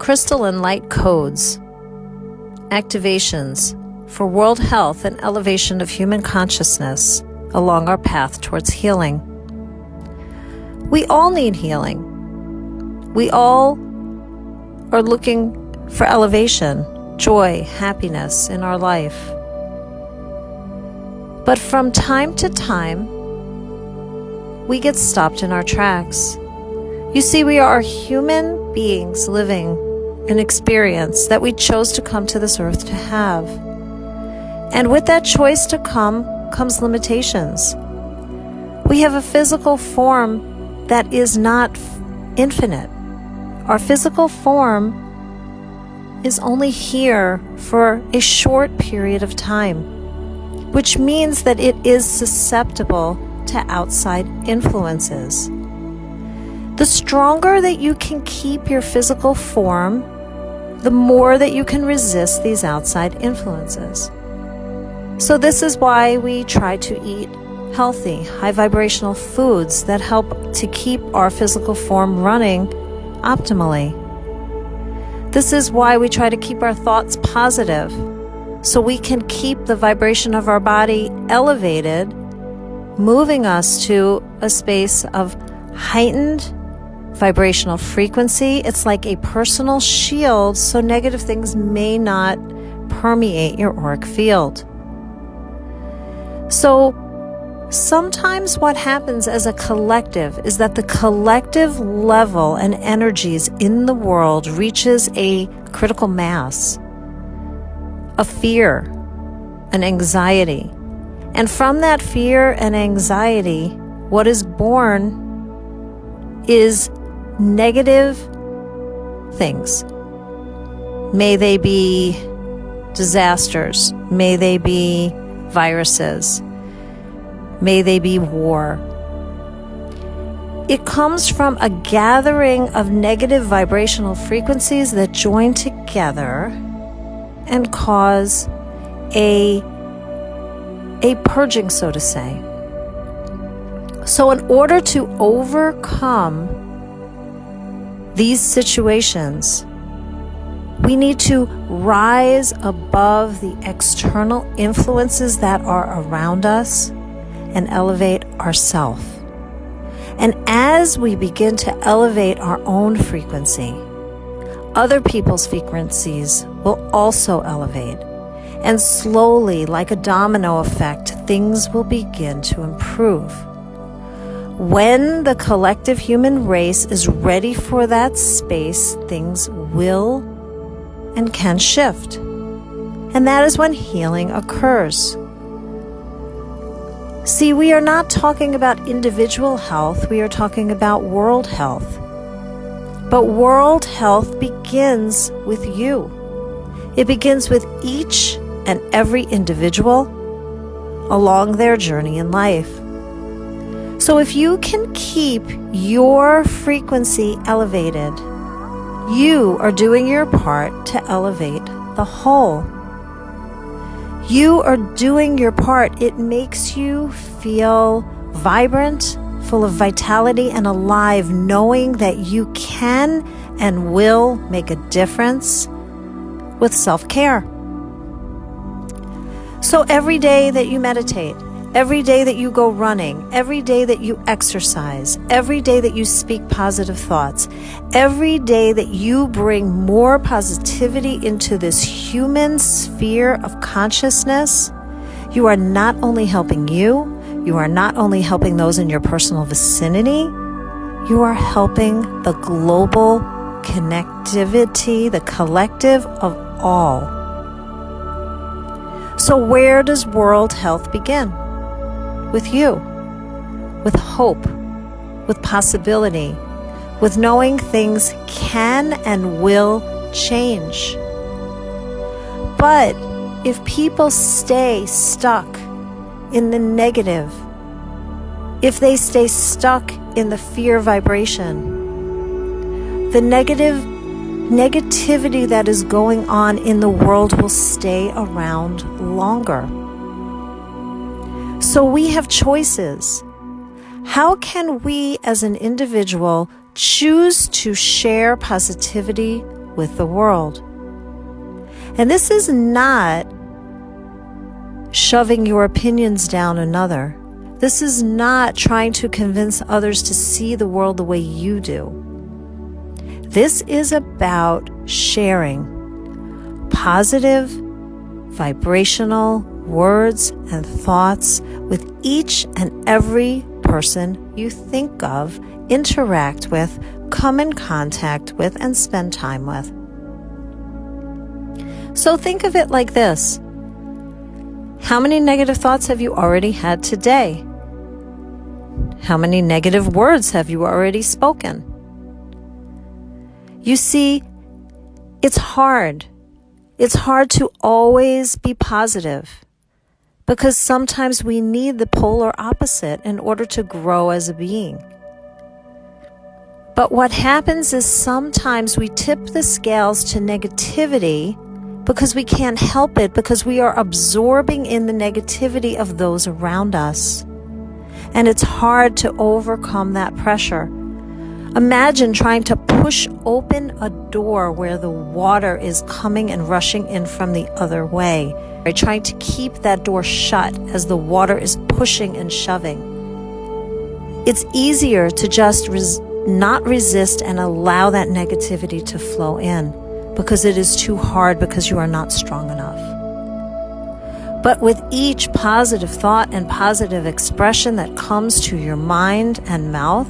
crystalline light codes, activations for world health and elevation of human consciousness along our path towards healing. We all need healing. We all are looking for elevation, joy, happiness in our life. But from time to time, we get stopped in our tracks. You see, we are human beings living an experience that we chose to come to this earth to have. And with that choice to come comes limitations. We have a physical form that is not infinite. Our physical form is only here for a short period of time, which means that it is susceptible to outside influences. The stronger that you can keep your physical form, the more that you can resist these outside influences. So this is why we try to eat healthy, high vibrational foods that help to keep our physical form running optimally. This is why we try to keep our thoughts positive, so we can keep the vibration of our body elevated, moving us to a space of heightened vibrational frequency. It's like a personal shield, so negative things may not permeate your auric field. So sometimes what happens as a collective is that the collective level and energies in the world reaches a critical mass of fear and anxiety. And from that fear and anxiety, what is born is negative things. May they be disasters, may they be viruses, may they be war. It comes from a gathering of negative vibrational frequencies that join together and cause a purging, so to say. So in order to overcome these situations, we need to rise above the external influences that are around us and elevate ourselves. And as we begin to elevate our own frequency, other people's frequencies will also elevate. And slowly, like a domino effect, things will begin to improve. When the collective human race is ready for that space, things will and can shift. And that is when healing occurs. See, we are not talking about individual health, we are talking about world health. But world health begins with you. It begins with each and every individual along their journey in life. So if you can keep your frequency elevated, you are doing your part to elevate the whole. You are doing your part. It makes you feel vibrant, full of vitality and alive, knowing that you can and will make a difference with self-care. So every day that you meditate, every day that you go running, every day that you exercise, every day that you speak positive thoughts, every day that you bring more positivity into this human sphere of consciousness, you are not only helping you, you are not only helping those in your personal vicinity, you are helping the global connectivity, the collective of all. So where does world health begin? With you, with hope, with possibility, with knowing things can and will change. But if people stay stuck in the negative, if they stay stuck in the fear vibration, the negativity that is going on in the world will stay around longer. So we have choices. How can we as an individual choose to share positivity with the world. And this is not shoving your opinions down another. This is not trying to convince others to see the world the way you do. This is about sharing positive, vibrational words and thoughts with each and every person you think of, interact with, come in contact with, and spend time with. So think of it like this. How many negative thoughts have you already had today? How many negative words have you already spoken? You see, it's hard. It's hard to always be positive because sometimes we need the polar opposite in order to grow as a being. But what happens is sometimes we tip the scales to negativity because we can't help it, because we are absorbing in the negativity of those around us. And it's hard to overcome that pressure. Imagine trying to push open a door where the water is coming and rushing in from the other way. Right? Trying to keep that door shut as the water is pushing and shoving. It's easier to just not resist and allow that negativity to flow in because it is too hard, because you are not strong enough. But with each positive thought and positive expression that comes to your mind and mouth,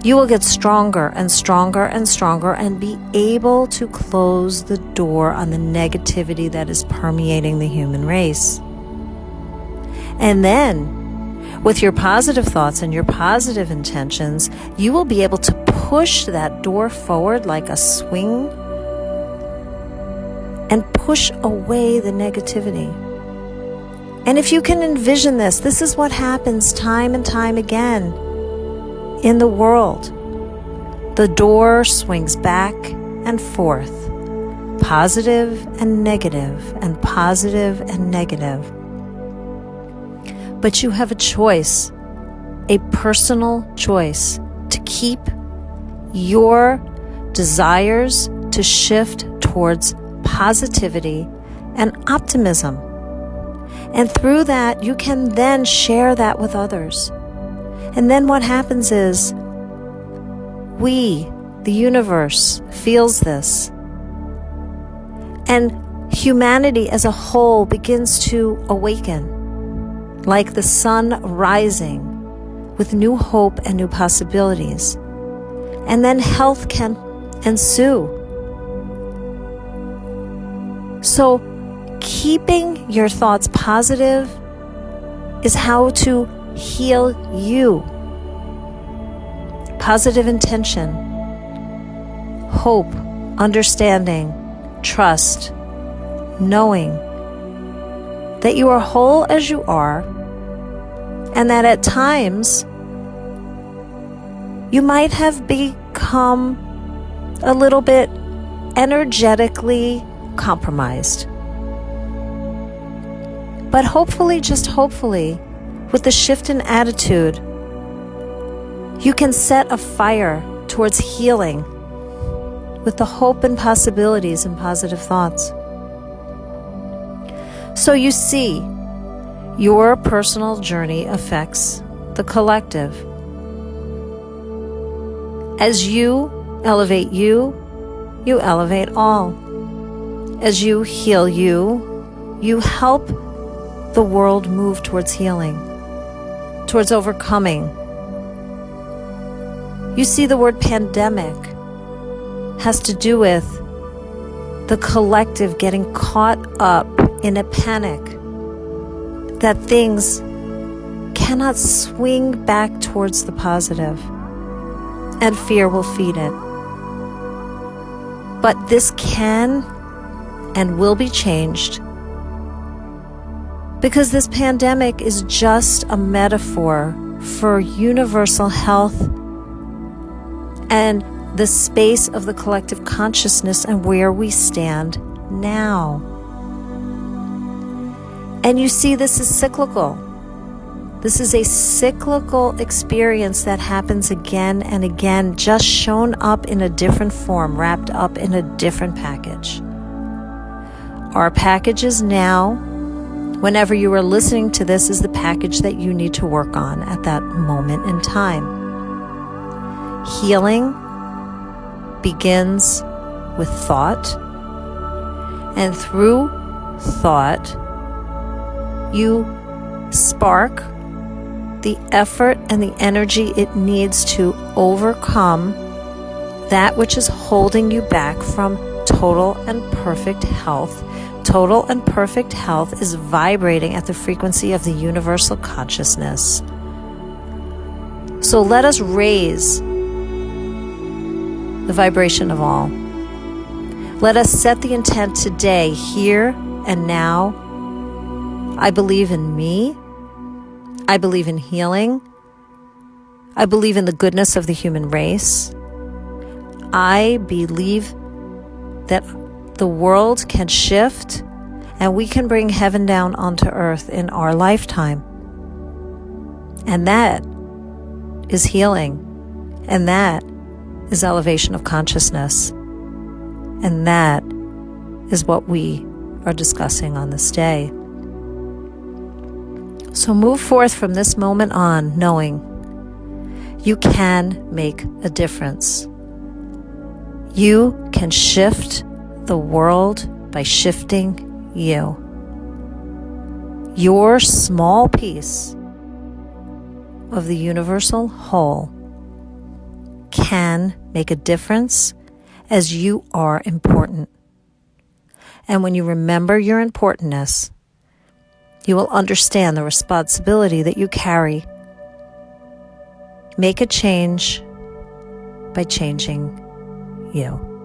you will get stronger and stronger and stronger and be able to close the door on the negativity that is permeating the human race. And then, with your positive thoughts and your positive intentions, you will be able to push that door forward like a swing and push away the negativity. And if you can envision this, this is what happens time and time again in the world. The door swings back and forth, positive and negative, and positive and negative. But you have a choice, a personal choice, to keep your desires to shift towards positivity and optimism. And through that, you can then share that with others. And then what happens is, the universe, feels this. And humanity as a whole begins to awaken, like the sun rising with new hope and new possibilities. And then health can ensue. So keeping your thoughts positive is how to heal you. Positive intention, hope, understanding, trust, knowing that you are whole as you are, and that at times you might have become a little bit energetically compromised. But hopefully, just hopefully, with the shift in attitude, you can set a fire towards healing with the hope and possibilities and positive thoughts. So you see, your personal journey affects the collective. As you elevate you, you elevate all. As you heal you, you help the world move towards healing, towards overcoming. You see, the word pandemic has to do with the collective getting caught up in a panic that things cannot swing back towards the positive, and fear will feed it. But this can and will be changed, because this pandemic is just a metaphor for universal health and the space of the collective consciousness and where we stand now. And you see, this is cyclical. This is a cyclical experience that happens again and again, just shown up in a different form, wrapped up in a different package. Our packages now, whenever you are listening to this, is the package that you need to work on at that moment in time. Healing begins with thought, and through thought, you spark the effort and the energy it needs to overcome that which is holding you back from total and perfect health. Total and perfect health is vibrating at the frequency of the universal consciousness. So let us raise the vibration of all. Let us set the intent today, here and now. I believe in me. I believe in healing. I believe in the goodness of the human race. I believe that the world can shift and we can bring heaven down onto earth in our lifetime. And that is healing. And that is elevation of consciousness. And that is what we are discussing on this day. So move forth from this moment on knowing you can make a difference. You can shift the world by shifting you. Your small piece of the universal whole can make a difference, as you are important. And when you remember your importantness, you will understand the responsibility that you carry. Make a change by changing you.